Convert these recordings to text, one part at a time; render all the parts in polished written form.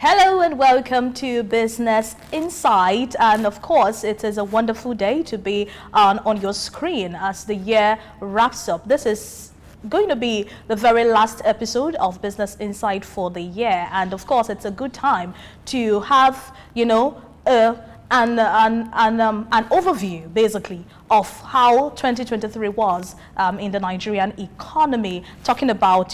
Hello and welcome to Business Insight, and of course it is a wonderful day to be on your screen as the year wraps up. This is going to be the very last episode of Business Insight for the year, and of course it's a good time to have an overview basically of how 2023 was in the Nigerian economy, talking about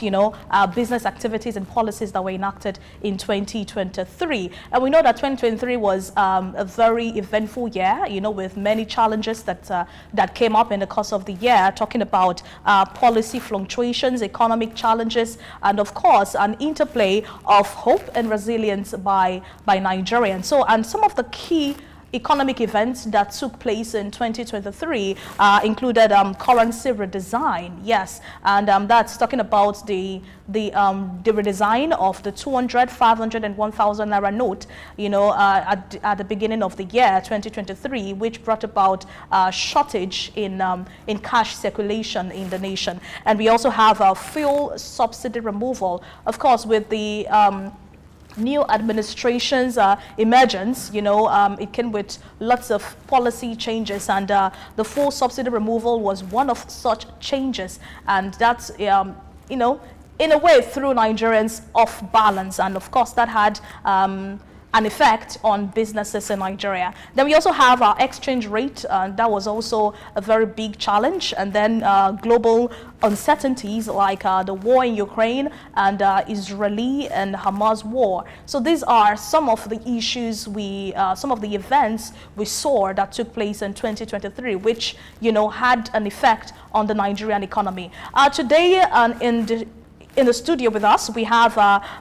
business activities and policies that were enacted in 2023. And we know that 2023 was a very eventful year, with many challenges that came up in the course of the year, talking about policy fluctuations, economic challenges, and of course an interplay of hope and resilience by Nigerians. And some of the key economic events that took place in 2023 included currency redesign, yes, and that's talking about the redesign of the 200, 500, and 1,000 naira note, at the beginning of the year 2023, which brought about a shortage in cash circulation in the nation. And we also have a fuel subsidy removal, of course, with the new administration's emergence. It came with lots of policy changes, and the full subsidy removal was one of such changes, and that's in a way threw Nigerians off balance, and of course that had an effect on businesses in Nigeria. Then we also have our exchange rate, that was also a very big challenge, and then global uncertainties like the war in Ukraine and Israeli and Hamas war. So these are some of the issues some of the events we saw that took place in 2023, which had an effect on the Nigerian economy. Today in the studio with us, we have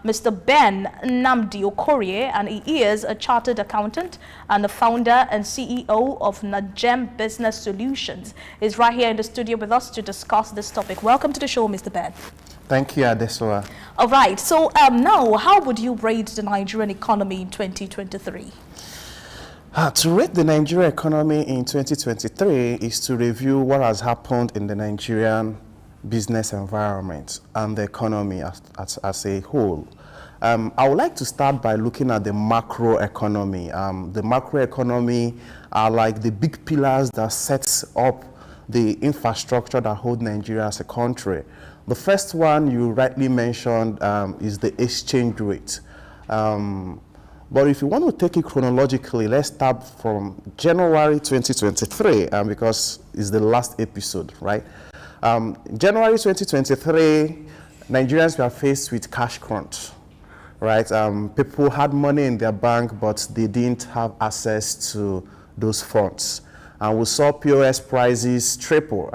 Mr. Ben Nnamdi Okorie, and he is a chartered accountant and the founder and CEO of Najem Business Solutions. He's right here in the studio with us to discuss this topic. Welcome to the show, Mr. Ben. Thank you, Adesola. All right, so now, how would you rate the Nigerian economy in 2023? To rate the Nigerian economy in 2023 is to review what has happened in the Nigerian business environment and the economy as a whole. I would like to start by looking at the macro economy. The macro economy are like the big pillars that sets up the infrastructure that hold Nigeria as a country. The first one you rightly mentioned is the exchange rate. But if you want to take it chronologically, let's start from January 2023 because it's the last episode, right? January 2023, Nigerians were faced with cash crunch, right? People had money in their bank, but they didn't have access to those funds. And we saw POS prices triple.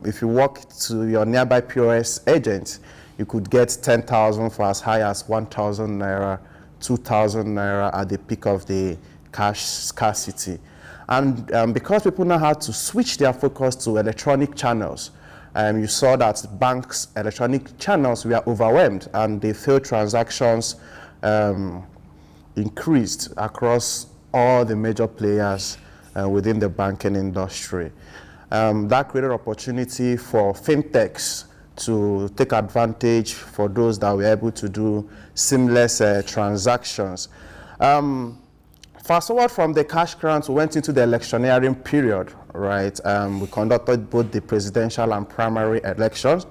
If you walk to your nearby POS agent, you could get 10,000 for as high as 1,000 naira, 2,000 naira at the peak of the cash scarcity. And because people now had to switch their focus to electronic channels, you saw that banks' electronic channels were overwhelmed, and the failed transactions increased across all the major players within the banking industry. That created opportunity for fintechs to take advantage for those that were able to do seamless transactions. Fast forward from the cash crunch, we went into the electioneering period, right? We conducted both the presidential and primary elections.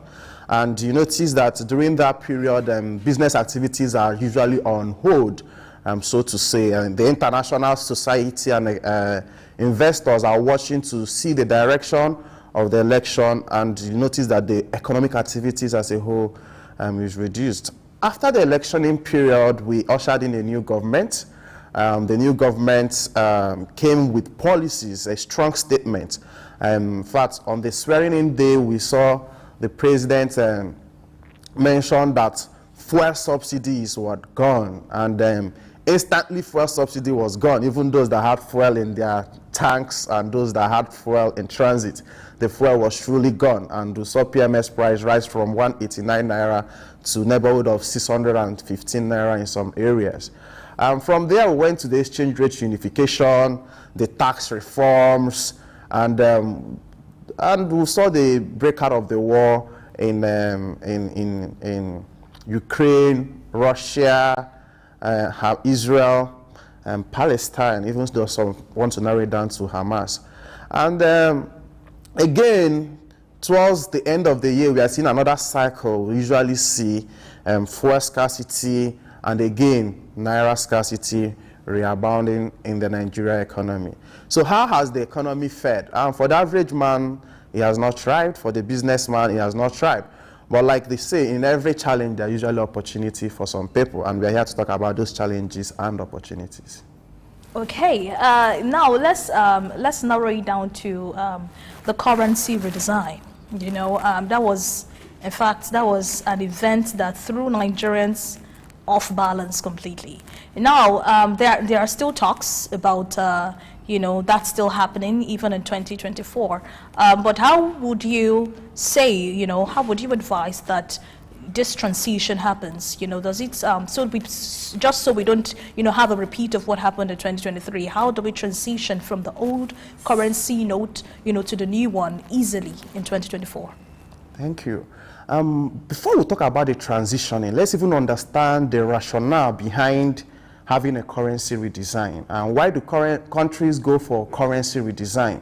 And you notice that during that period, business activities are usually on hold, so to say. And the international society and investors are watching to see the direction of the election. And you notice that the economic activities as a whole is reduced. After the electioning period, we ushered in a new government. The new government came with policies, a strong statement. In fact, on the swearing-in day, we saw the president mention that fuel subsidies were gone, and instantly fuel subsidy was gone. Even those that had fuel in their tanks and those that had fuel in transit, the fuel was truly gone, and we saw PMS price rise from 189 naira to neighborhood of 615 naira in some areas. From there, we went to the exchange rate unification, the tax reforms, and we saw the breakout of the war in Ukraine, Russia, Israel and Palestine, even though some want to narrow it down to Hamas. And again, towards the end of the year, we are seeing another cycle. We usually see fuel scarcity and again, naira scarcity rebounding in the Nigeria economy. So how has the economy fared? For the average man, he has not thrived. For the businessman, he has not thrived. But like they say, in every challenge, there are usually opportunity for some people. And we are here to talk about those challenges and opportunities. Okay, now let's narrow it down to the currency redesign. You know, that was, in fact, that was an event that threw Nigerians off balance completely. Now, there are still talks about, you know, that's still happening even in 2024. But how would you say, you know, how would you advise that this transition happens? You know, does it, just so we don't, you know, have a repeat of what happened in 2023, how do we transition from the old currency note, you know, to the new one easily in 2024? Thank you. Before we talk about the transitioning, let's even understand the rationale behind having a currency redesign and why do countries go for currency redesign.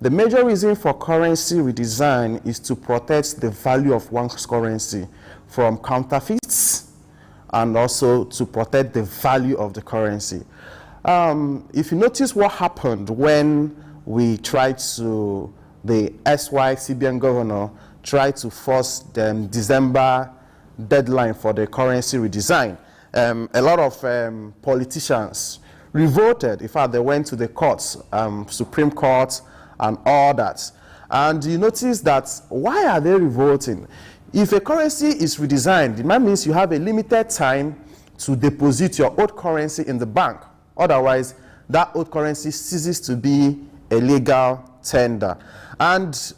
The major reason for currency redesign is to protect the value of one's currency from counterfeits and also to protect the value of the currency. If you notice what happened when we tried to, the SY CBN governor tried to force the December deadline for the currency redesign. A lot of politicians revolted. In fact, they went to the courts, Supreme Court and all that. And you notice that, why are they revolting? If a currency is redesigned, it means you have a limited time to deposit your old currency in the bank. Otherwise, that old currency ceases to be a legal tender. And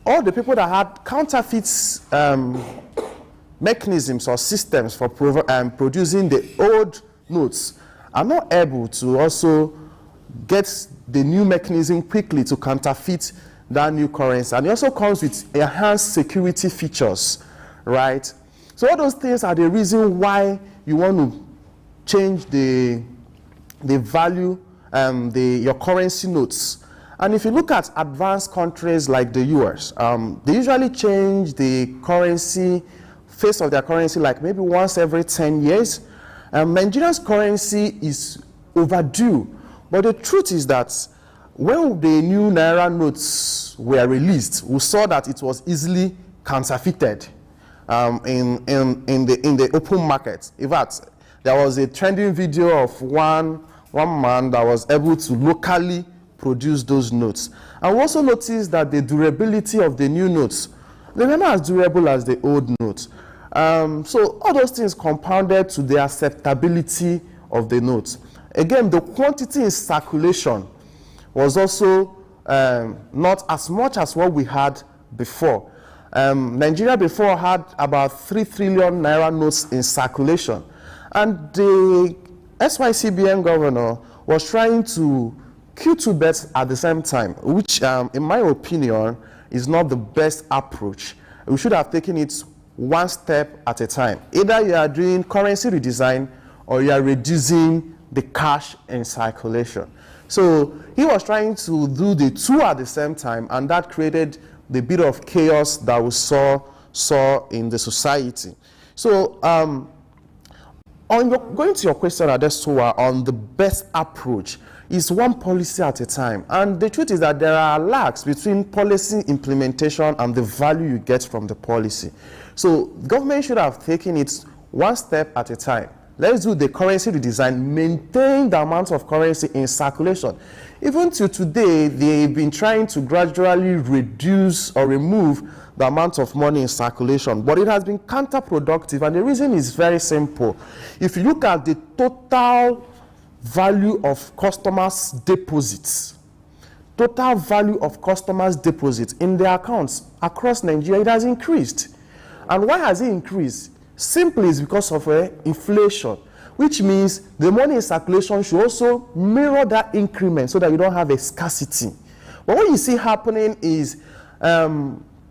all the people that had counterfeits mechanisms or systems for producing the old notes are not able to also get the new mechanism quickly to counterfeit that new currency. And it also comes with enhanced security features, right? So all those things are the reason why you want to change the value, your currency notes. And if you look at advanced countries like the US, they usually change the currency, face of their currency, like maybe once every 10 years. Nigeria's currency is overdue. But the truth is that when the new Naira notes were released, we saw that it was easily counterfeited in the open market. In fact, there was a trending video of one man that was able to locally produce those notes. And we also noticed that the durability of the new notes, they were not as durable as the old notes. So all those things compounded to the acceptability of the notes. Again, the quantity in circulation was also not as much as what we had before. Nigeria before had about 3 trillion Naira notes in circulation. And the SYCBN governor was trying to kill two birds at the same time, which in my opinion is not the best approach. We should have taken it one step at a time. Either you are doing currency redesign or you are reducing the cash in circulation. So he was trying to do the two at the same time, and that created the bit of chaos that we saw in the society. So going to your question, Adesuwa, on the best approach, is one policy at a time. And the truth is that there are lags between policy implementation and the value you get from the policy. So government should have taken it one step at a time. Let's do the currency redesign, maintain the amount of currency in circulation. Even to today, they've been trying to gradually reduce or remove the amount of money in circulation, but it has been counterproductive, and the reason is very simple. If you look at the total value of customers' deposits, total value of customers' deposits in their accounts across Nigeria, it has increased. And why has it increased? Simply is because of inflation, which means the money in circulation should also mirror that increment so that you don't have a scarcity. But what you see happening is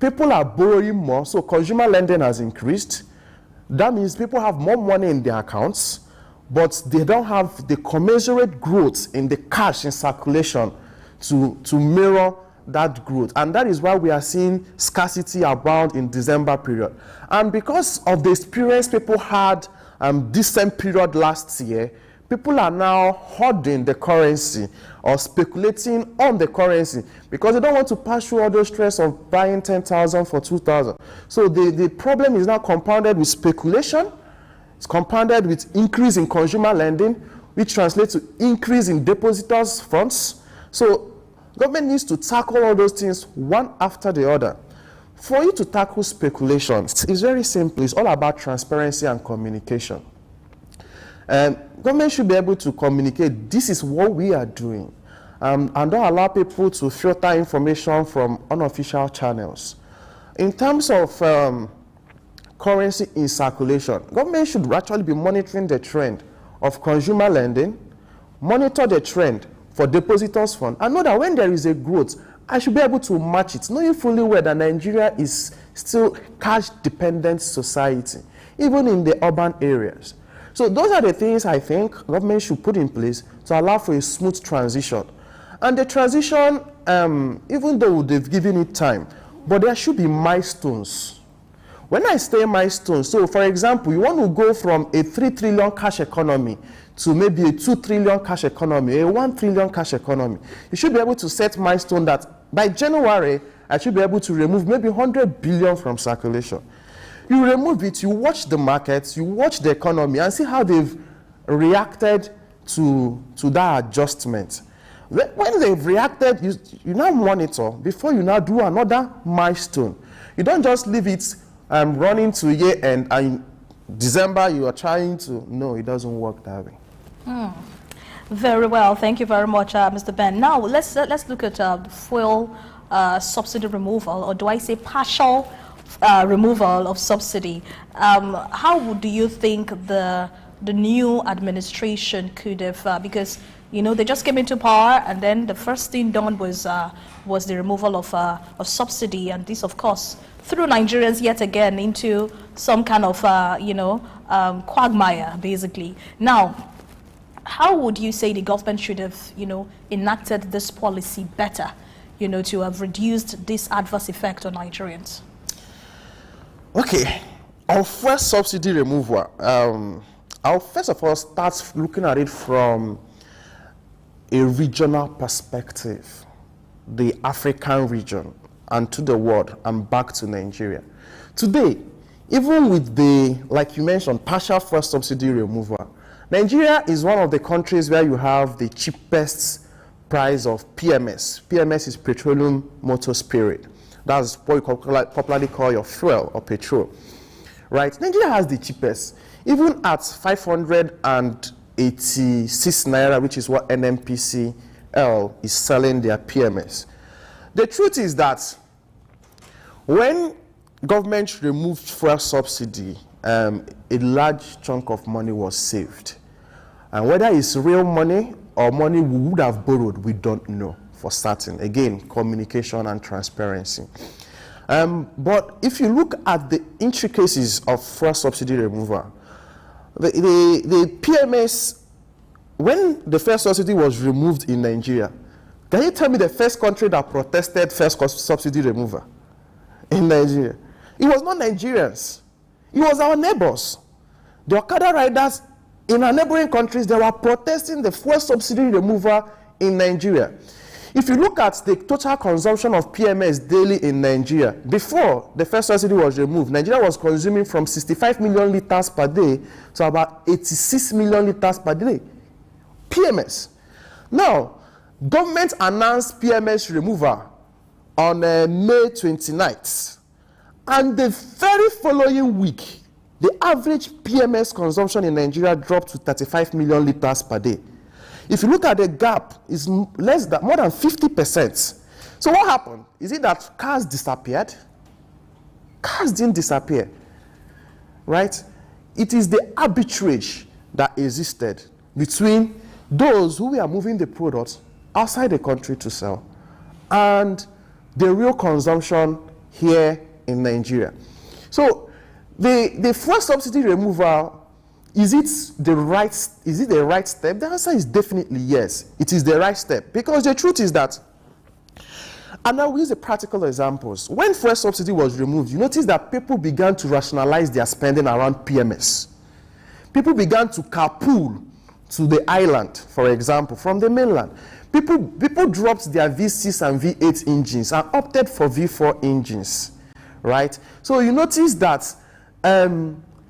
people are borrowing more, so consumer lending has increased. That means people have more money in their accounts, but they don't have the commensurate growth in the cash in circulation to mirror that growth. And that is why we are seeing scarcity abound in December period. And because of the experience people had this same period last year, people are now hoarding the currency or speculating on the currency because they don't want to pass through all those stress of buying 10,000 for 2,000. So the problem is now compounded with speculation. It's compounded with increase in consumer lending, which translates to increase in depositors' funds. So government needs to tackle all those things one after the other. For you to tackle speculation, it's very simple. It's all about transparency and communication. Government should be able to communicate, this is what we are doing, and don't allow people to filter information from unofficial channels. In terms of currency in circulation, government should actually be monitoring the trend of consumer lending, monitor the trend for depositors' fund, and know that when there is a growth, I should be able to match it, knowing fully well that Nigeria is still cash-dependent society, even in the urban areas. So those are the things I think government should put in place to allow for a smooth transition. And the transition, even though they've given it time, but there should be milestones. When I say milestones, so for example, you want to go from a 3 trillion cash economy to maybe a 2 trillion cash economy, a 1 trillion cash economy. You should be able to set milestone that by January, I should be able to remove maybe 100 billion from circulation. You remove it, you watch the markets, you watch the economy and see how they've reacted to that adjustment. When they've reacted, you now monitor before you now do another milestone. You don't just leave it running to year end and in December you are trying to, no, it doesn't work that way. Very well, thank you very much, Mr. Ben. Now let's look at fuel subsidy removal, or do I say partial removal of subsidy. How do you think the new administration could have, because you know they just came into power and then the first thing done was the removal of subsidy, and this of course threw Nigerians yet again into some kind of quagmire basically. Now, how would you say the government should have enacted this policy better, to have reduced this adverse effect on Nigerians? Okay, on first subsidy removal, I'll first of all start looking at it from a regional perspective, the African region, and to the world, and back to Nigeria. Today, even with the, like you mentioned, partial first subsidy removal, Nigeria is one of the countries where you have the cheapest price of PMS. PMS is petroleum motor spirit. That's what you popularly call your fuel or petrol, right? Nigeria has the cheapest, even at 586 naira, which is what NNPCL is selling their PMS. The truth is that when government removed fuel subsidy, a large chunk of money was saved. And whether it's real money or money we would have borrowed, we don't know for certain. Again, communication and transparency. But if you look at the intricacies of fuel subsidy removal, the PMS, when the first subsidy was removed in Nigeria, can you tell me the first country that protested first subsidy removal in Nigeria? It was not Nigerians. It was our neighbors. The Okada riders in our neighboring countries, they were protesting the fuel subsidy removal in Nigeria. If you look at the total consumption of PMS daily in Nigeria, before the first subsidy was removed, Nigeria was consuming from 65 million liters per day to about 86 million liters per day. PMS. Now, government announced PMS removal on May 29th. And the very following week, the average PMS consumption in Nigeria dropped to 35 million liters per day. If you look at the gap, it's more than 50%. So what happened? Is it that cars disappeared? Cars didn't disappear, right? It is the arbitrage that existed between those who were moving the products outside the country to sell and the real consumption here in Nigeria. So The fuel subsidy removal, is it the right step? The answer is definitely yes. It is the right step, because the truth is that, and now we use the practical examples. When fuel subsidy was removed, you notice that people began to rationalize their spending around PMS. People began to carpool to the island, for example, from the mainland. People dropped their V6 and V8 engines and opted for V4 engines, right? So you notice that,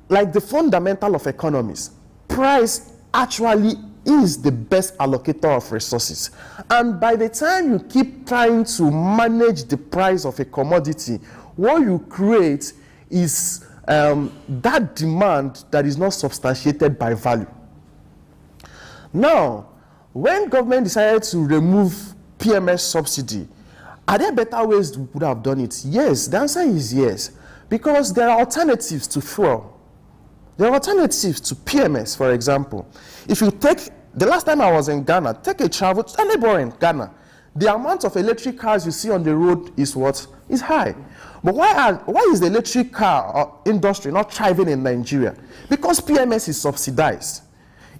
like the fundamental of economics, price actually is the best allocator of resources. And by the time you keep trying to manage the price of a commodity, what you create is that demand that is not substantiated by value. Now, when government decided to remove PMS subsidy, are there better ways we would have done it? Yes, the answer is yes, because there are alternatives to fuel. There are alternatives to PMS, for example. If you take, the last time I was in Ghana, take a travel to anywhere in Ghana, the amount of electric cars you see on the road is what? Is high. But why is the electric car industry not thriving in Nigeria? Because PMS is subsidized.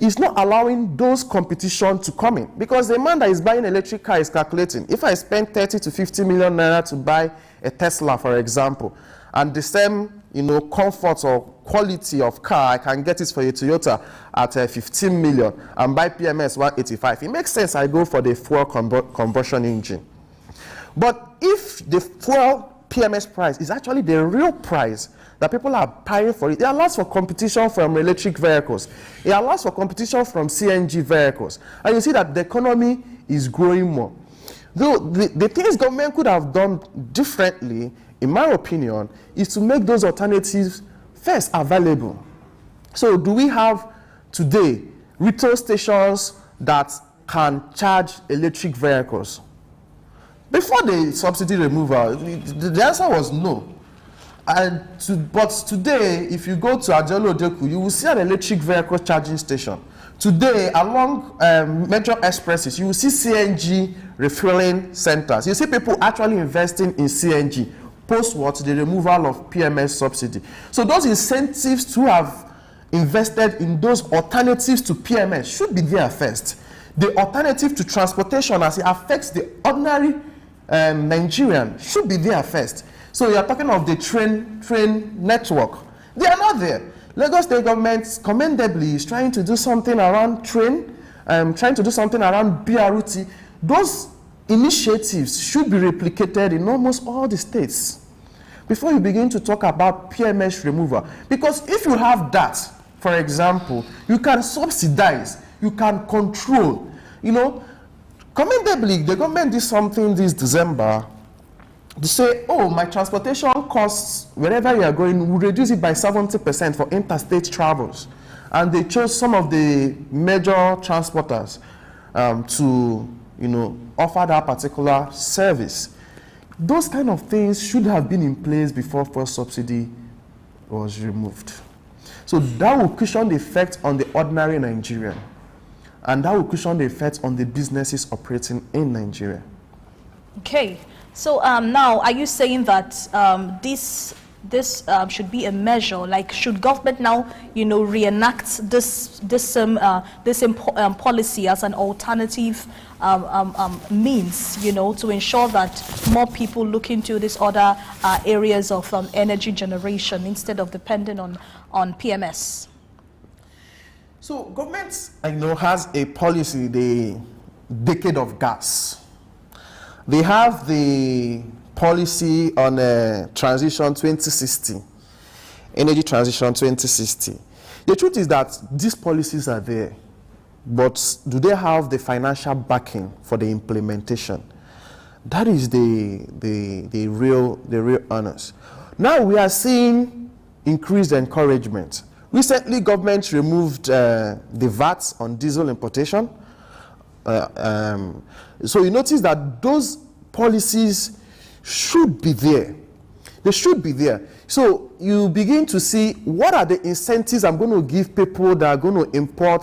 It's not allowing those competition to come in. Because the man that is buying an electric car is calculating, if I spend 30 to 50 million naira to buy a Tesla, for example, and the same, comfort or quality of car, I can get it for a Toyota at 15 million and buy PMS 185. It makes sense I go for the fuel combustion engine. But if the fuel PMS price is actually the real price that people are paying for it allows for competition from electric vehicles. It allows for competition from CNG vehicles. And you see that the economy is growing more. Though the things government could have done differently, in my opinion, is to make those alternatives first available. So do we have today retail stations that can charge electric vehicles? Before the subsidy removal, the answer was no. But today, if you go to Ajolo Odeku, you will see an electric vehicle charging station. Today, along major expresses, you will see CNG refueling centers. You see people actually investing in CNG post what? The removal of PMS subsidy. So those incentives to have invested in those alternatives to PMS should be there first. The alternative to transportation as it affects the ordinary Nigerian should be there first. So you are talking of the train network. They are not there. Lagos State government commendably is trying to do something around train, trying to do something around BRT. Those initiatives should be replicated in almost all the states before you begin to talk about PMS removal. Because if you have that, for example, you can subsidize, you can control. Commendably, the government did something this December to say, oh, my transportation costs, wherever you are going, will reduce it by 70% for interstate travels. And they chose some of the major transporters to, offer that particular service. Those kind of things should have been in place before fuel subsidy was removed. So that will cushion the effect on the ordinary Nigerian. And that will cushion the effect on the businesses operating in Nigeria. Okay. So now, are you saying that this should be a measure? Like, should government now, reenact this policy as an alternative means, to ensure that more people look into these other areas of energy generation instead of depending on PMS? So government, has a policy, the decade of gas. They have the policy on transition 2060, energy transition 2060. The truth is that these policies are there, but do they have the financial backing for the implementation? That is the real honors. Now we are seeing increased encouragement. Recently, government removed the VAT on diesel importation. So you notice that those policies should be there. They should be there. So you begin to see what are the incentives I'm going to give people that are going to import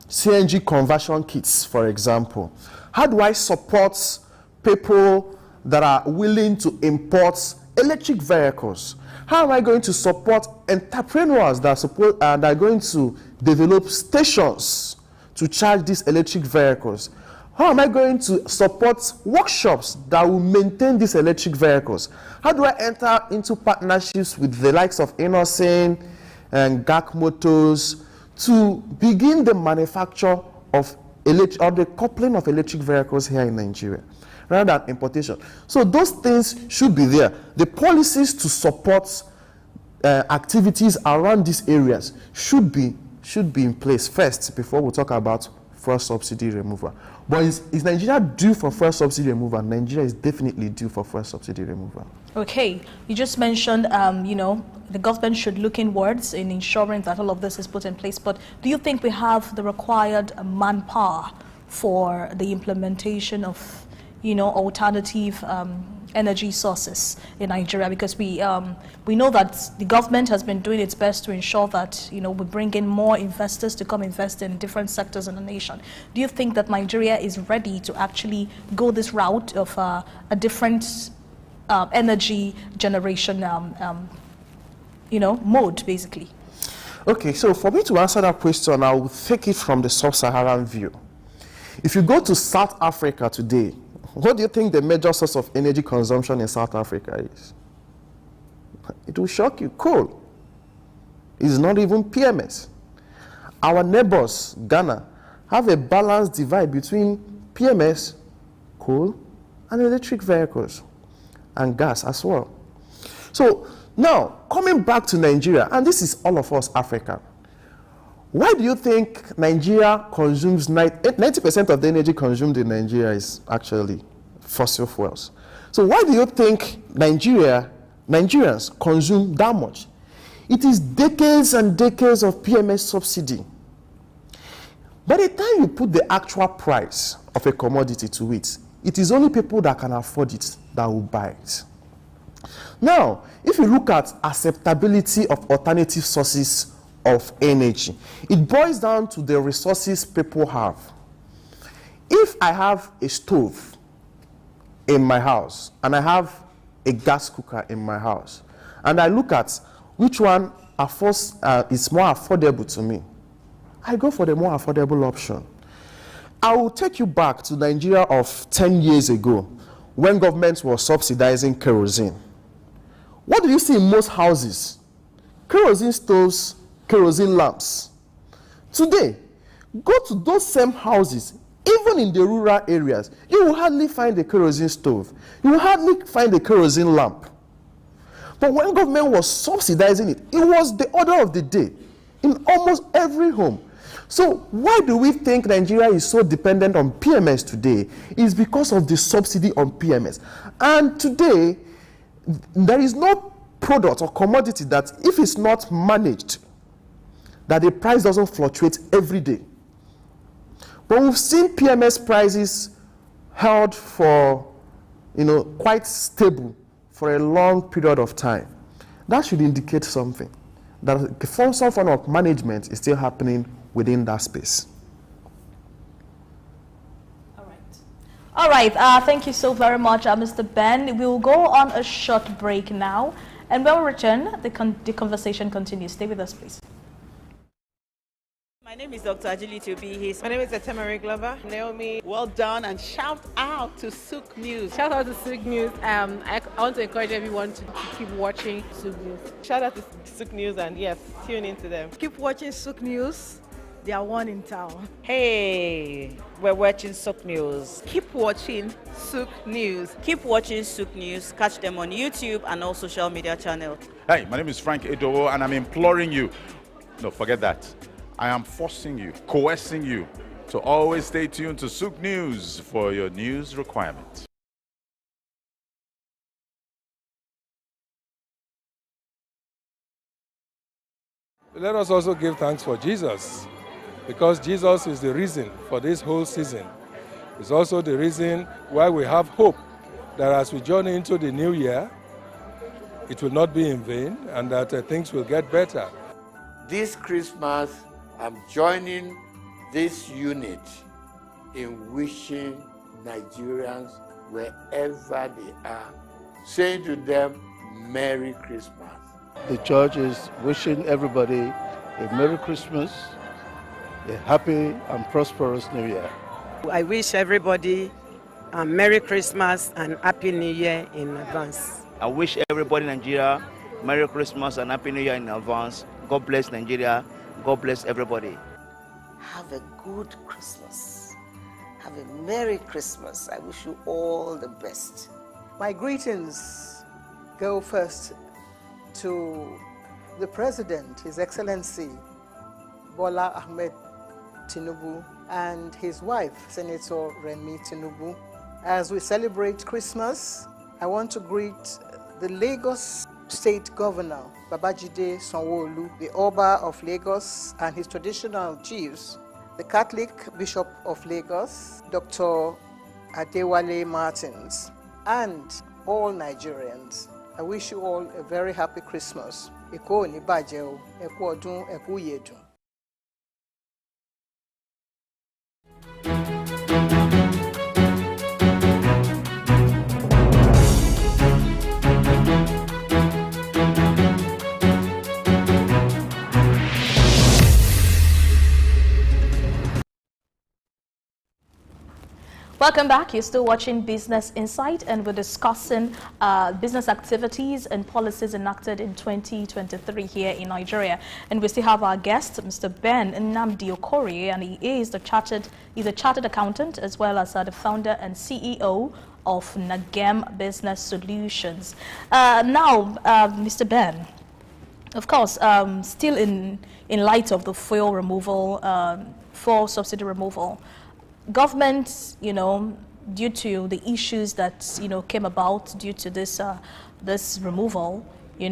CNG conversion kits, for example. How do I support people that are willing to import electric vehicles? How am I going to support entrepreneurs that are going to develop stations to charge these electric vehicles? How am I going to support workshops that will maintain these electric vehicles? How do I enter into partnerships with the likes of Innocent and GAC Motors to begin the manufacture of the coupling of electric vehicles here in Nigeria, rather than importation? So those things should be there. The policies to support activities around these areas should be in place first before we talk about fuel subsidy removal. But is Nigeria due for fuel subsidy removal? Nigeria is definitely due for fuel subsidy removal. Okay, you just mentioned, the government should look inwards in ensuring that all of this is put in place. But do you think we have the required manpower for the implementation of, alternative energy sources in Nigeria? Because we know that the government has been doing its best to ensure that we bring in more investors to come invest in different sectors in the nation. Do you think that Nigeria is ready to actually go this route of a different energy generation mode, basically? Okay, so for me to answer that question, I will take it from the sub-Saharan view. If you go to South Africa today, what do you think the major source of energy consumption in South Africa is? It will shock you. Coal. It's not even PMS. Our neighbors, Ghana, have a balanced divide between PMS, coal, and electric vehicles, and gas as well. So now, coming back to Nigeria, and this is all of us African, why do you think Nigeria consumes 90% of the energy consumed in Nigeria is actually fossil fuels? So why do you think Nigerians consume that much? It is decades and decades of PMS subsidy. By the time you put the actual price of a commodity to it, it is only people that can afford it that will buy it. Now, if you look at acceptability of alternative sources of energy, it boils down to the resources people have. If I have a stove in my house and I have a gas cooker in my house, and I look at which one is more affordable to me, I go for the more affordable option. I will take you back to Nigeria of 10 years ago when government was subsidizing kerosene. What do you see in most houses? Kerosene stoves, kerosene lamps. Today, go to those same houses, even in the rural areas, you will hardly find a kerosene stove. You will hardly find a kerosene lamp. But when government was subsidizing it, it was the order of the day in almost every home. So why do we think Nigeria is so dependent on PMS today? It's because of the subsidy on PMS. And today, there is no product or commodity that, if it's not managed, that the price doesn't fluctuate every day. But we've seen PMS prices held for, quite stable for a long period of time. That should indicate something, that some form of management is still happening within that space. All right. Thank you so very much, Mr. Ben. We will go on a short break now, and when we return, the conversation continues. Stay with us, please. My name is Dr. Agility Obi. My name is Etemere Glover. Naomi. Well done, and shout out to Souq News. Shout out to Souq News. I want to encourage everyone to keep watching Souq News. Shout out to Souq News, and yes, tune into them. Keep watching Souq News. They are one in town. Hey, we're watching Souq News. Keep watching Souq News. Keep watching Souq News. Catch them on YouTube and all social media channels. Hey, my name is Frank Edowo, and I'm imploring you. No, forget that. I am forcing you, coercing you to always stay tuned to Souq News for your news requirements. Let us also give thanks for Jesus, because Jesus is the reason for this whole season. It's also the reason why we have hope that as we journey into the new year, it will not be in vain and that things will get better. This Christmas, I'm joining this unit in wishing Nigerians, wherever they are, saying to them, Merry Christmas. The church is wishing everybody a Merry Christmas, a happy and prosperous New Year. I wish everybody a Merry Christmas and Happy New Year in advance. I wish everybody in Nigeria Merry Christmas and Happy New Year in advance. God bless Nigeria. God bless everybody. Have a good Christmas. Have a Merry Christmas. I wish you all the best. My greetings go first to the President, His Excellency Bola Ahmed Tinubu, and his wife, Senator Remi Tinubu. As we celebrate Christmas, I want to greet the Lagos State Governor, Babajide Sanwo-Olu, the Oba of Lagos and his traditional chiefs, the Catholic Bishop of Lagos, Dr. Adewale Martins, and all Nigerians. I wish you all a very happy Christmas. Eko ni baje o, eku odun, eku yedun. Welcome back. You're still watching Business Insight, and we're discussing business activities and policies enacted in 2023 here in Nigeria. And we still have our guest, Mr. Ben Nnamdi Okorie, and he's a chartered accountant as well as the founder and CEO of Nagem Business Solutions. Now, Mr. Ben, of course, still in light of the fuel removal, fuel subsidy removal, government, due to the issues that, came about due to this removal, there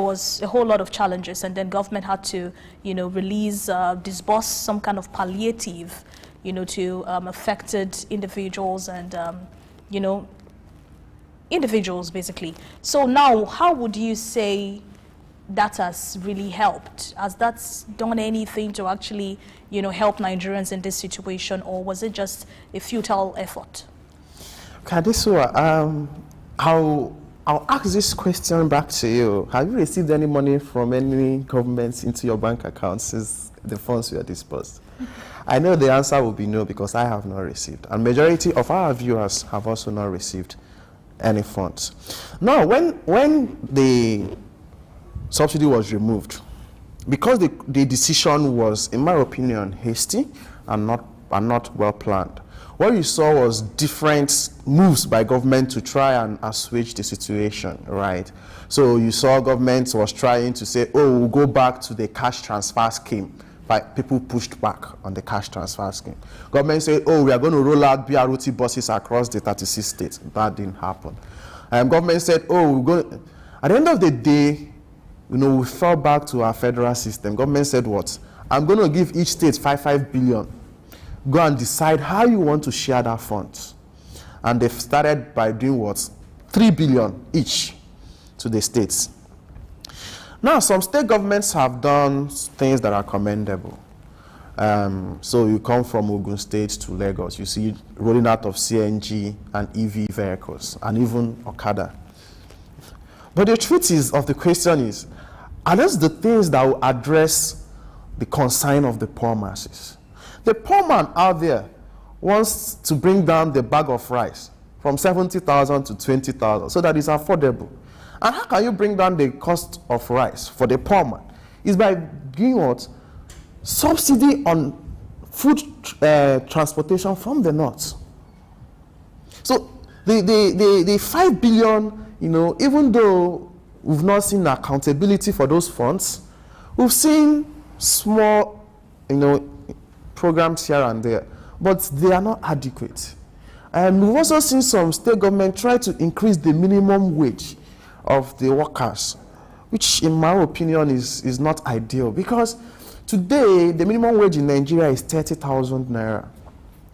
was a whole lot of challenges, and then government had to, disburse some kind of palliative, to affected individuals and, individuals basically. So now, how would you say that has really helped? Has that done anything to actually, help Nigerians in this situation, or was it just a futile effort? Kadiswa, I'll ask this question back to you. Have you received any money from any government into your bank account since the funds were disbursed? I know the answer will be no, because I have not received. And majority of our viewers have also not received any funds. Now, when the subsidy was removed, because the decision was, in my opinion, hasty and not well planned. What you saw was different moves by government to try and assuage the situation, right? So you saw government was trying to say, oh, we'll go back to the cash transfer scheme. But people pushed back on the cash transfer scheme. Government said, oh, we are going to roll out BRT buses across the 36 states. That didn't happen. Government said, oh, we're going. At the end of the day, we fell back to our federal system. Government said what? I'm going to give each state 5 billion. Go and decide how you want to share that funds. And they've started by doing what? 3 billion each to the states. Now, some state governments have done things that are commendable. So you come from Ogun State to Lagos, you see rolling out of CNG and EV vehicles, and even Okada. But the truth of the question is, are those the things that will address the concern of the poor masses? The poor man out there wants to bring down the bag of rice from 70,000 to 20,000 so that it's affordable. And how can you bring down the cost of rice for the poor man? It's by giving what? Subsidy on food transportation from the north. So the 5 billion, even though we've not seen accountability for those funds, we've seen small, programs here and there, but they are not adequate. And we've also seen some state government try to increase the minimum wage of the workers, which in my opinion is not ideal, because today the minimum wage in Nigeria is 30,000 naira.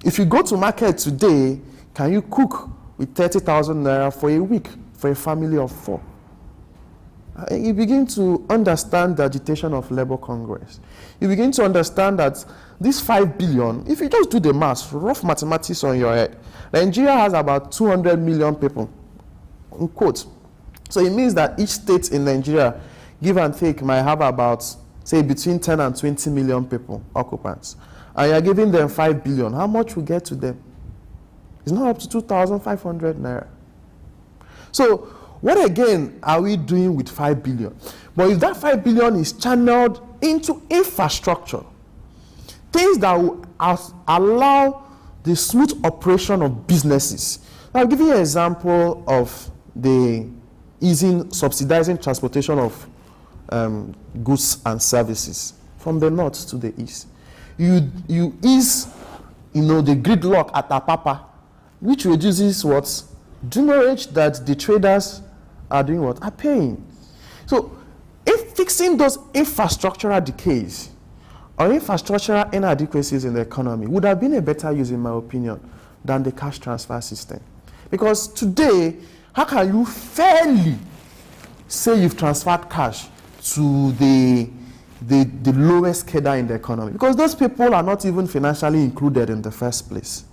If you go to market today, can you cook with 30,000 naira for a week for a family of 4? You begin to understand the agitation of Labour Congress. You begin to understand that this 5 billion, if you just do the math, rough mathematics on your head, Nigeria has about 200 million people. unquote. So it means that each state in Nigeria, give and take, might have about, say, between 10 and 20 million people, occupants. And you're giving them 5 billion. How much will get to them? It's not up to 2,500 naira. So what again are we doing with 5 billion? But if that 5 billion is channeled into infrastructure, things that will allow the smooth operation of businesses. I'll give you an example of the subsidizing transportation of goods and services from the north to the east. You ease, the gridlock at Apapa, which reduces what? Demurrage that the traders are doing what? Are paying. So if fixing those infrastructural decays or infrastructural inadequacies in the economy would have been a better use, in my opinion, than the cash transfer system. Because today, how can you fairly say you've transferred cash to the lowest cadre in the economy? Because those people are not even financially included in the first place.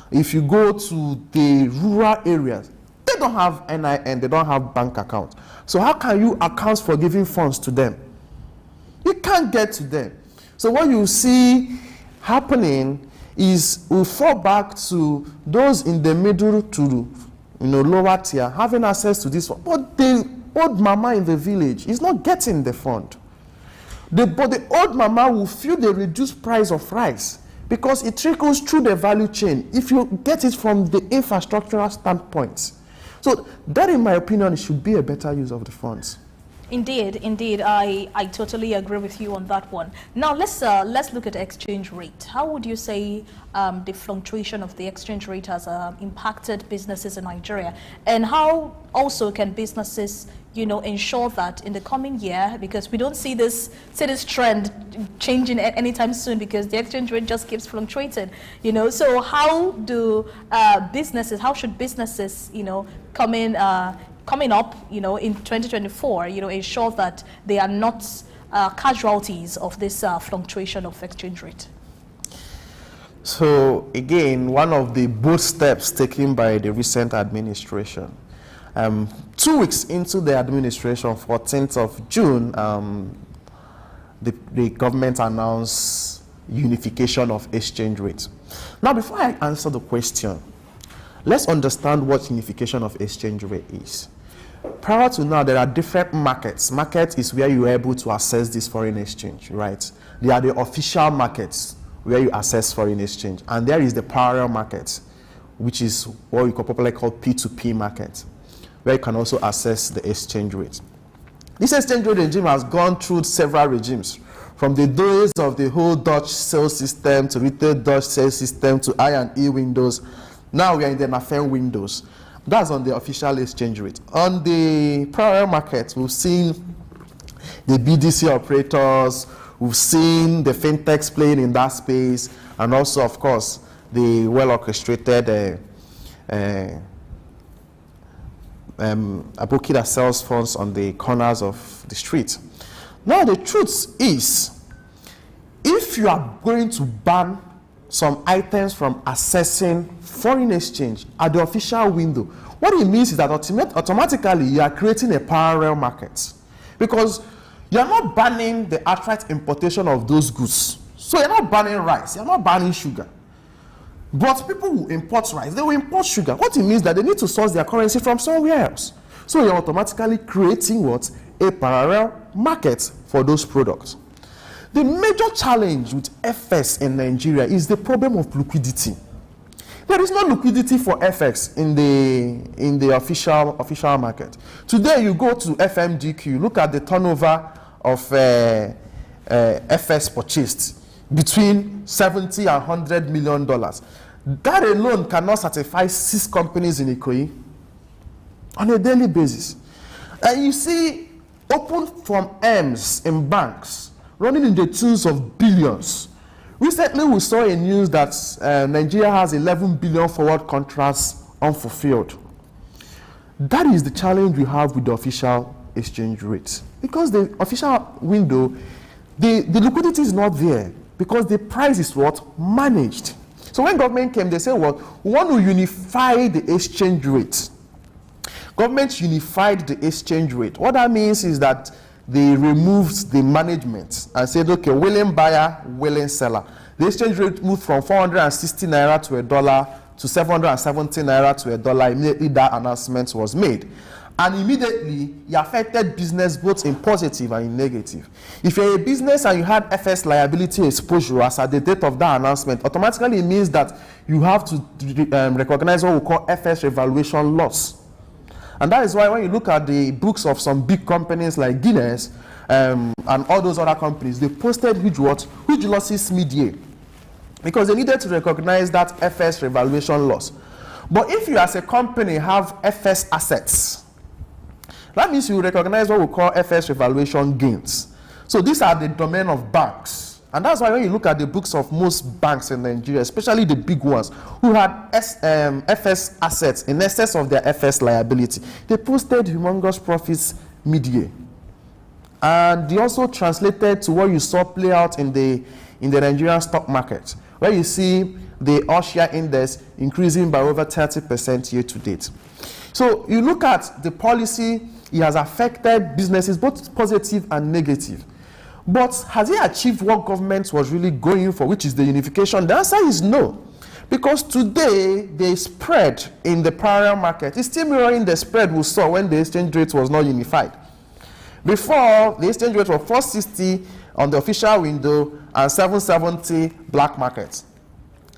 If you go to the rural areas, they don't have NIN, they don't have bank accounts. So how can you account for giving funds to them? You can't get to them. So what you see happening is we'll fall back to those in the middle to lower tier having access to this one. But the old mama in the village is not getting the fund. But the old mama will feel the reduced price of rice because it trickles through the value chain if you get it from the infrastructural standpoint. So that, in my opinion, should be a better use of the funds. Indeed, I totally agree with you on that one. Now let's look at the exchange rate. How would you say the fluctuation of the exchange rate has impacted businesses in Nigeria, and how also can businesses, ensure that in the coming year, because we don't see this trend changing anytime soon because the exchange rate just keeps fluctuating, So how should businesses, coming up, in 2024, ensure that they are not casualties of this fluctuation of exchange rate? So again, one of the bold steps taken by the recent administration, 2 weeks into the administration, 14th of June, the government announced unification of exchange rates. Now, before I answer the question, let's understand what unification of exchange rate is. Prior to now, there are different markets. Market is where you are able to access this foreign exchange, right? They are the official markets where you access foreign exchange. And there is the parallel market, which is what we popularly call P2P market, where you can also access the exchange rate. This exchange rate regime has gone through several regimes, from the days of the whole Dutch sales system to retail Dutch sales system to I&E windows. Now we are in the NAFEN windows. That's on the official exchange rate. On the parallel market, we've seen the BDC operators, we've seen the fintechs playing in that space, and also, of course, the well-orchestrated aboki that sells funds on the corners of the street. Now, the truth is, if you are going to ban some items from accessing foreign exchange at the official window, what it means is that automatically you are creating a parallel market, because you are not banning the outright importation of those goods. So you're not banning rice, you're not banning sugar. But people who import rice, they will import sugar. What it means is that they need to source their currency from somewhere else. So you're automatically creating what? A parallel market for those products. The major challenge with FX in Nigeria is the problem of liquidity. There is no liquidity for FX in the official market. Today, you go to FMDQ, look at the turnover of FX purchased between $70 and $100 million. That alone cannot satisfy 6 companies in Ikoyi on a daily basis. And you see open from M's in banks running in the tens of billions. Recently, we saw a news that Nigeria has 11 billion forward contracts unfulfilled. That is the challenge we have with the official exchange rate. Because the official window, the liquidity is not there, because the price is what? Managed. So when government came, they said, well, we want to unify the exchange rate. Government unified the exchange rate. What that means is that they removed the management and said, okay, willing buyer, willing seller. The exchange rate moved from 460 naira to $1 to 770 naira to $1. Immediately that announcement was made. And immediately, it affected business both in positive and in negative. If you're a business and you had FS liability exposure as at the date of that announcement, automatically it means that you have to recognize what we call FS revaluation loss. And that is why when you look at the books of some big companies like Guinness and all those other companies, they posted huge losses mid-year because they needed to recognize that FS revaluation loss. But if you as a company have FS assets, that means you recognize what we call FS revaluation gains. So these are the domain of banks. And that's why when you look at the books of most banks in Nigeria, especially the big ones, who had FS assets in excess of their FS liability, they posted humongous profits mid-year. And they also translated to what you saw play out in the Nigerian stock market, where you see the all-share index increasing by over 30% year to date. So you look at the policy, it has affected businesses, both positive and negative. But has it achieved what government was really going for, which is the unification? The answer is no. Because today, the spread in the parallel market is still mirroring the spread we saw when the exchange rate was not unified. Before, the exchange rate was 460 on the official window and 770 black market.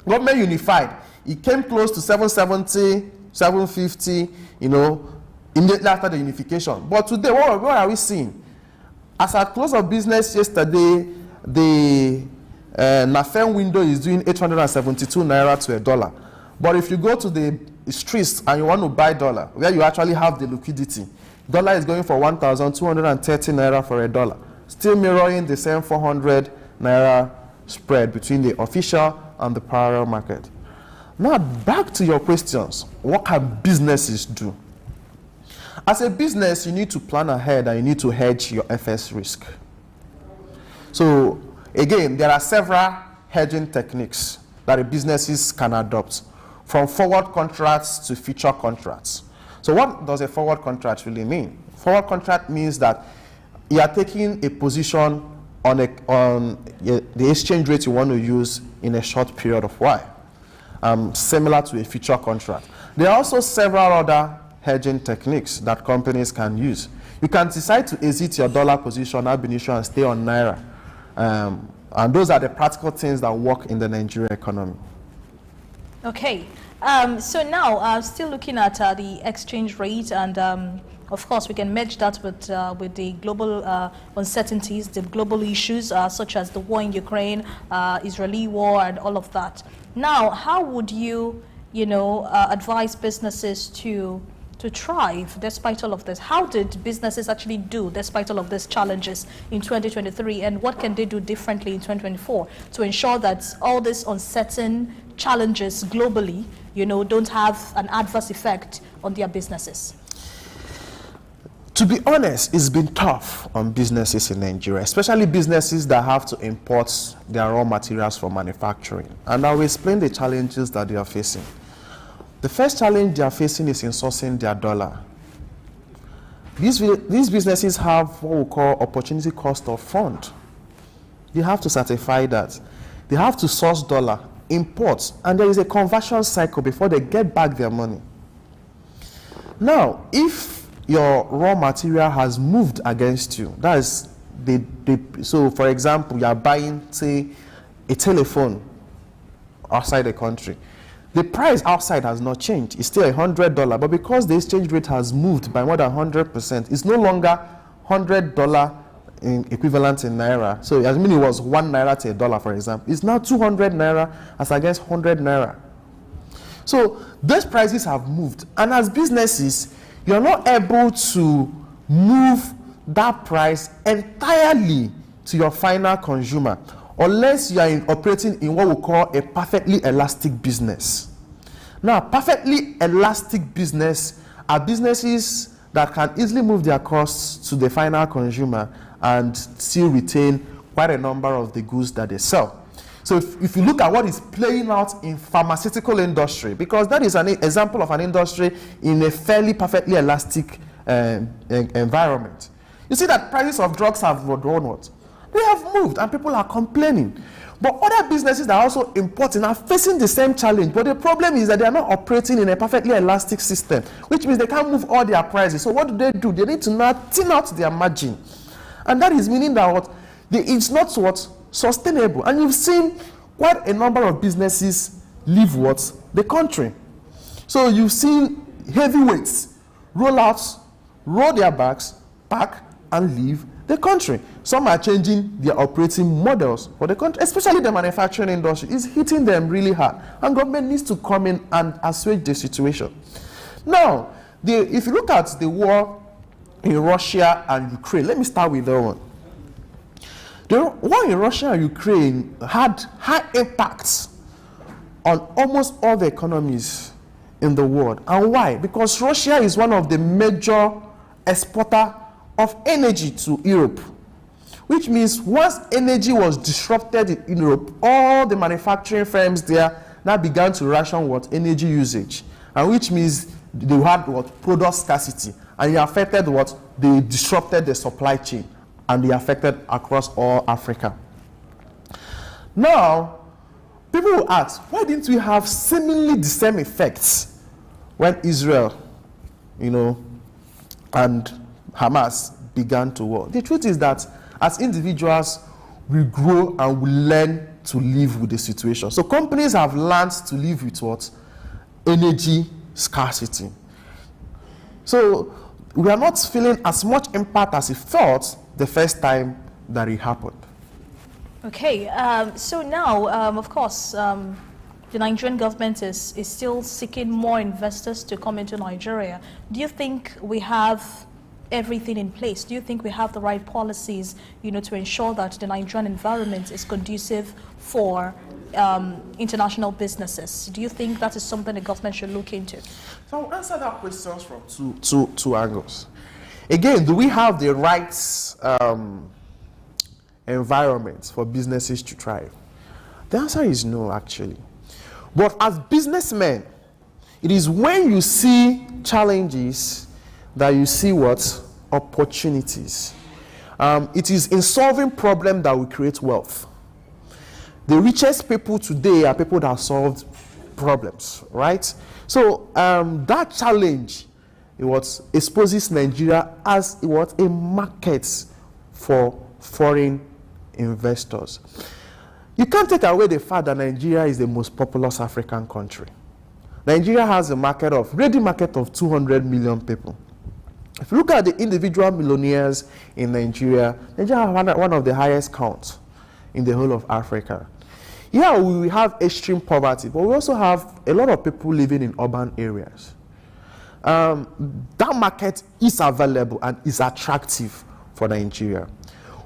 Government unified. It came close to 770, 750, immediately after the unification. But today, what are we seeing? As at close of business yesterday, the NAFEM window is doing 872 naira to $1. But if you go to the streets and you want to buy dollar, where you actually have the liquidity, dollar is going for 1,230 naira for $1. Still mirroring the same 400 naira spread between the official and the parallel market. Now, back to your questions. What can businesses do? As a business, you need to plan ahead and you need to hedge your FS risk. So, again, there are several hedging techniques that businesses can adopt, from forward contracts to future contracts. So what does a forward contract really mean? Forward contract means that you are taking a position on the exchange rate you want to use in a short period of while, similar to a future contract. There are also several other hedging techniques that companies can use. You can decide to exit your dollar position ab initio and stay on naira. And those are the practical things that work in the Nigerian economy. Okay. So now, still looking at the exchange rate, and of course, we can merge that with the global uncertainties, the global issues such as the war in Ukraine, Israeli war, and all of that. Now, how would you, advise businesses to thrive despite all of this? How did businesses actually do despite all of these challenges in 2023, and what can they do differently in 2024 to ensure that all these uncertain challenges globally, don't have an adverse effect on their businesses? To be honest, it's been tough on businesses in Nigeria, especially businesses that have to import their raw materials for manufacturing. And I will explain the challenges that they are facing. The first challenge they are facing is in sourcing their dollar. These businesses have what we call opportunity cost of fund. They have to certify that. They have to source dollar, import, and there is a conversion cycle before they get back their money. Now, if your raw material has moved against you, that is, so for example, you are buying, say, a telephone outside the country. The price outside has not changed. It's still $100, but because the exchange rate has moved by more than 100%, it's no longer $100 in equivalent in naira. So as mean it was 1 naira to $1, for example. It's now 200 naira as against 100 naira. So those prices have moved, and as businesses, you're not able to move that price entirely to your final consumer, unless you are operating in what we call a perfectly elastic business. Now, perfectly elastic business are businesses that can easily move their costs to the final consumer and still retain quite a number of the goods that they sell. So if you look at what is playing out in pharmaceutical industry, because that is an example of an industry in a fairly perfectly elastic environment, you see that prices of drugs have done what? They have moved, and people are complaining. But other businesses that are also important are facing the same challenge. But the problem is that they are not operating in a perfectly elastic system, which means they can't move all their prices. So what do? They need to now thin out their margin. And that is meaning that what? It's not what? Sustainable. And you've seen quite a number of businesses leave what? The country. So you've seen heavyweights roll their bags, pack, and leave the country. Some are changing their operating models for the country, especially the manufacturing industry. It's hitting them really hard. And government needs to come in and assuage the situation. Now, if you look at the war in Russia and Ukraine, let me start with that one. The war in Russia and Ukraine had high impacts on almost all the economies in the world. And why? Because Russia is one of the major exporters of energy to Europe, which means once energy was disrupted in Europe, all the manufacturing firms there now began to ration what? Energy usage, and which means they had what? Product scarcity, and it affected what? They disrupted the supply chain, and they affected across all Africa. Now, people will ask, why didn't we have seemingly the same effects when Israel, and Hamas began to war? The truth is that as individuals, we grow and we learn to live with the situation. So companies have learned to live with what? Energy scarcity. So we are not feeling as much impact as it felt the first time that it happened. Okay, so now, of course, the Nigerian government is still seeking more investors to come into Nigeria. Do you think we have everything in place? Do you think we have the right policies, to ensure that the Nigerian environment is conducive for international businesses? Do you think that is something the government should look into? So I'll answer that question from two angles. Again, do we have the right environment for businesses to thrive? The answer is no, actually. But as businessmen, it is when you see challenges that you see what? Opportunities. It is in solving problems that we create wealth. The richest people today are people that solved problems, right? So that challenge exposes Nigeria as a market for foreign investors. You can't take away the fact that Nigeria is the most populous African country. Nigeria has a ready market of 200 million people. If you look at the individual millionaires in Nigeria, Nigeria has one of the highest counts in the whole of Africa. Yeah, we have extreme poverty, but we also have a lot of people living in urban areas. That market is available and is attractive for Nigeria.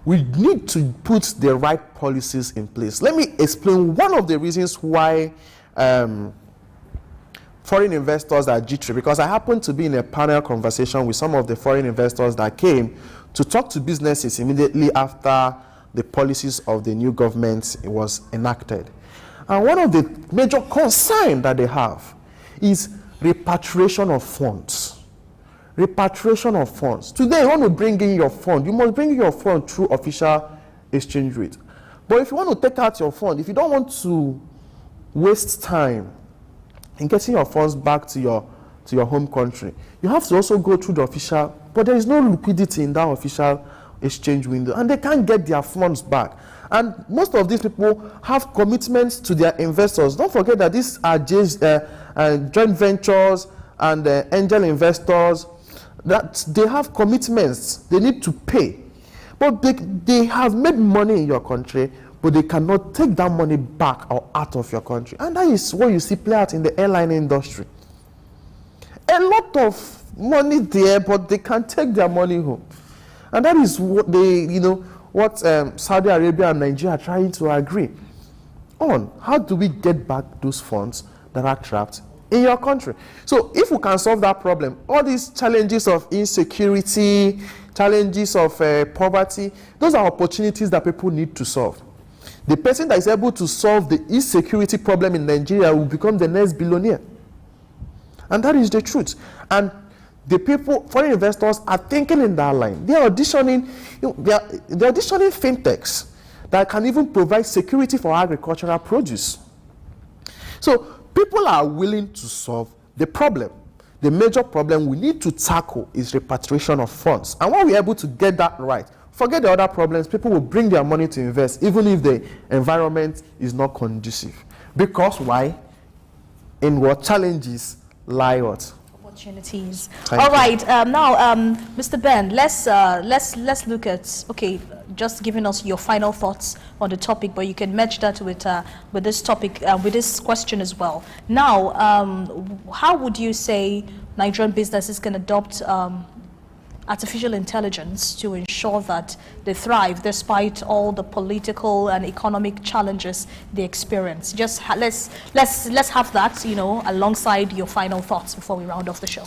We need to put the right policies in place. Let me explain one of the reasons why foreign investors are jittery, because I happened to be in a panel conversation with some of the foreign investors that came to talk to businesses immediately after the policies of the new government was enacted. And one of the major concerns that they have is repatriation of funds. Repatriation of funds. Today, you want to bring in your fund, you must bring in your fund through official exchange rate. But if you want to take out your fund, if you don't want to waste time in getting your funds back to your home country, you have to also go through the official, but there is no liquidity in that official exchange window, and they can't get their funds back. And most of these people have commitments to their investors. Don't forget that these are joint ventures and angel investors, that they have commitments they need to pay. But they have made money in your country, but they cannot take that money back or out of your country. And that is what you see play out in the airline industry. A lot of money there, but they can't take their money home. And that is what Saudi Arabia and Nigeria are trying to agree on. How do we get back those funds that are trapped in your country? So if we can solve that problem, all these challenges of insecurity, challenges of poverty, those are opportunities that people need to solve. The person that is able to solve the insecurity problem in Nigeria will become the next billionaire. And that is the truth. And the people, foreign investors, are thinking in that line. They are auditioning, they're auditioning fintechs that can even provide security for agricultural produce. So people are willing to solve the problem. The major problem we need to tackle is repatriation of funds. And when we're able to get that right, forget the other problems, people will bring their money to invest, even if the environment is not conducive. Because why? In what challenges lie what? Opportunities. Thank All you. right. Now, Mr. Ben, let's look at, okay, just giving us your final thoughts on the topic, but you can match that with this topic, with this question as well. Now, how would you say Nigerian businesses can adopt artificial intelligence to ensure that they thrive despite all the political and economic challenges they experience? Just let's have that, you know, alongside your final thoughts before we round off the show.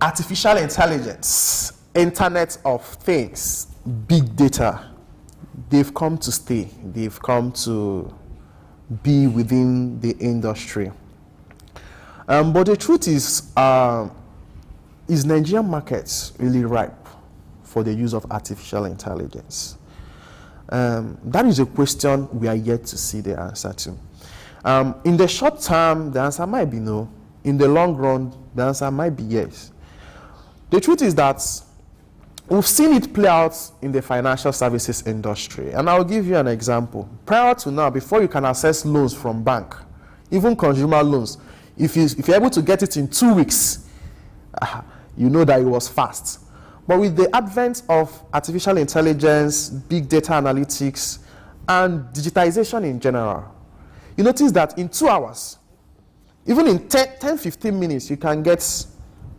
Artificial intelligence, Internet of Things, big data, they've come to stay. They've come to be within the industry. But the truth is Nigerian markets really ripe for the use of artificial intelligence? That is a question we are yet to see the answer to. In the short term, the answer might be no. In the long run, the answer might be yes. The truth is that we've seen it play out in the financial services industry. And I'll give you an example. Prior to now, before you can access loans from bank, even consumer loans, if you're able to get it in 2 weeks, you know that it was fast. But with the advent of artificial intelligence, big data analytics, and digitization in general, you notice that in 2 hours, even in 10-15 minutes, you can get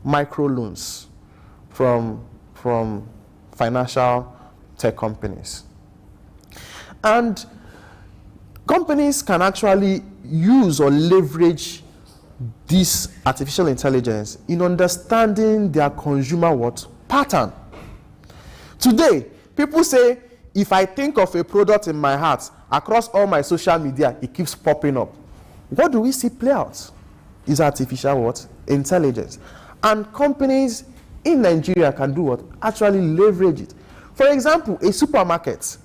micro loans from financial tech companies. And companies can actually use or leverage this artificial intelligence in understanding their consumer pattern. Today, people say, if I think of a product in my heart, across all my social media, it keeps popping up. What do we see play out? Is artificial intelligence. And companies in Nigeria can do what? Actually leverage it. For example, a supermarket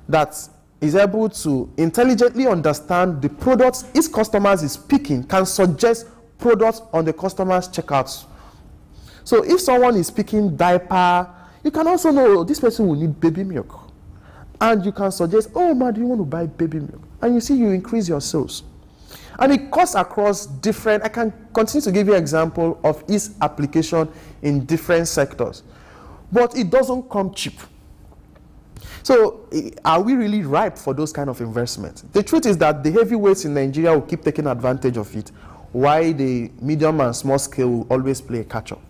that is able to intelligently understand the products its customers is picking can suggest products on the customer's checkouts. So if someone is picking diaper, you can also know this person will need baby milk. And you can suggest, oh man, do you want to buy baby milk? And you see you increase your sales. And it cuts across different, I can continue to give you an example of its application in different sectors. But it doesn't come cheap. So are we really ripe for those kind of investments? The truth is that the heavyweights in Nigeria will keep taking advantage of it, while the medium and small scale will always play a catch-up.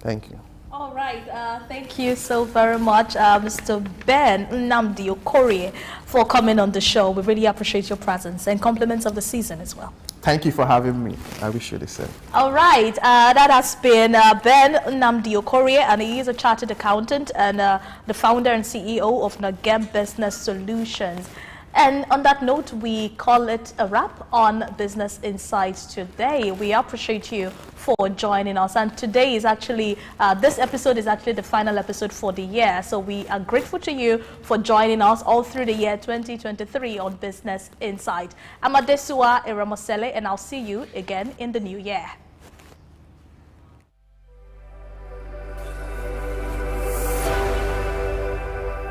Thank you. All right, thank you so very much, Mr. Ben Nnamdi Okorie, for coming on the show. We really appreciate your presence and compliments of the season as well. Thank you for having me. I wish you the same. All right, that has been Ben Nnamdi Okorie, and he is a chartered accountant and the founder and CEO of Nagem Business Solutions. And on that note, we call it a wrap on Business Insights today. We appreciate you for joining us. And today is actually, this episode is actually the final episode for the year. So we are grateful to you for joining us all through the year 2023 on Business Insight. I'm Adesua Eramosele, and I'll see you again in the new year.